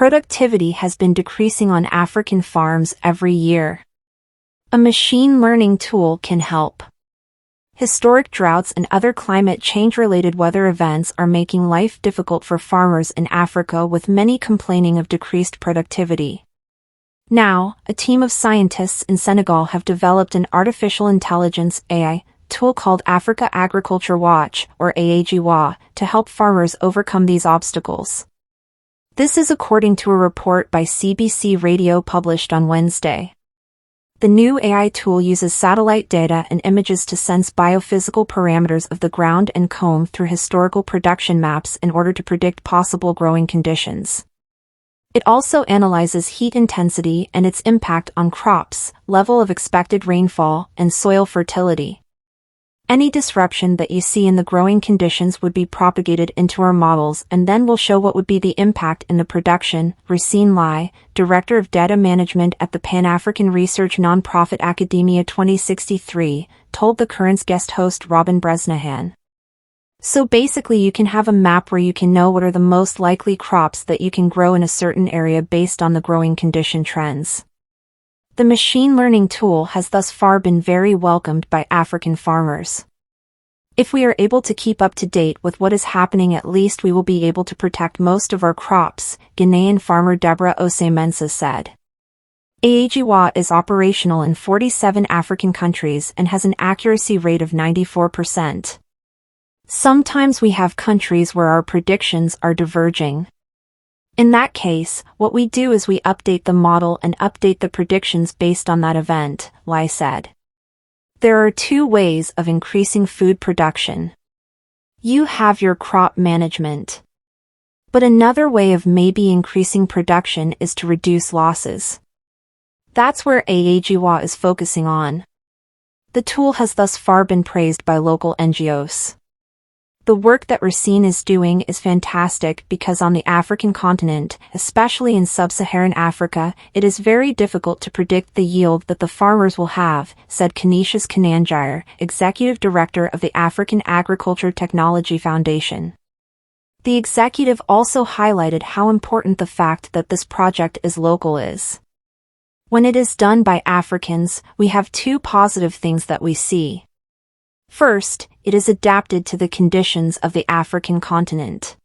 productivity has been decreasing on African farms every year. A machine learning tool can help. Historic droughts and other climate change-related weather events are making life difficult for farmers in Africa, with many complaining of decreased productivity. Now, a team of scientists in Senegal have developed an artificial intelligence (AI) tool called Africa Agriculture Watch, or AAgWa, to help farmers overcome these obstacles. This is according to a report by CBC Radio published on Wednesday. The new AI tool uses satellite data and images to sense biophysical parameters of the ground and comb through historical production maps in order to predict possible growing conditions. It also analyzes heat intensity and its impact on crops, level of expected rainfall, and soil fertility. Any disruption that you see in the growing conditions would be propagated into our models and then will show what would be the impact in the production, Racine Lai, Director of Data Management at the Pan-African research nonprofit Academia 2063, told The Current's guest host Robin Bresnahan. So basically you can have a map where you can know what are the most likely crops that you can grow in a certain area based on the growing condition trends. The machine learning tool has thus far been very welcomed by African farmers. If we are able to keep up to date with what is happening, at least we will be able to protect most of our crops, Ghanaian farmer Deborah Ose-Mensah said. AAgWa is operational in 47 African countries and has an accuracy rate of 94%. Sometimes we have countries where our predictions are diverging. In that case, what we do is we update the model and update the predictions based on that event, Lai said. There are two ways of increasing food production. You have your crop management. But another way of maybe increasing production is to reduce losses. That's where AAgWa is focusing on. The tool has thus far been praised by local NGOs. The work that Racine is doing is fantastic because on the African continent, especially in sub-Saharan Africa, it is very difficult to predict the yield that the farmers will have, said Canisius Kananjire, Executive Director of the African Agriculture Technology Foundation. The executive also highlighted how important the fact that this project is local is. When it is done by Africans, we have two positive things that we see. First, it is adapted to the conditions of the African continent.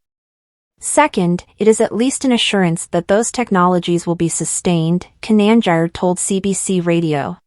Second, it is at least an assurance that those technologies will be sustained, Kananjire told CBC Radio.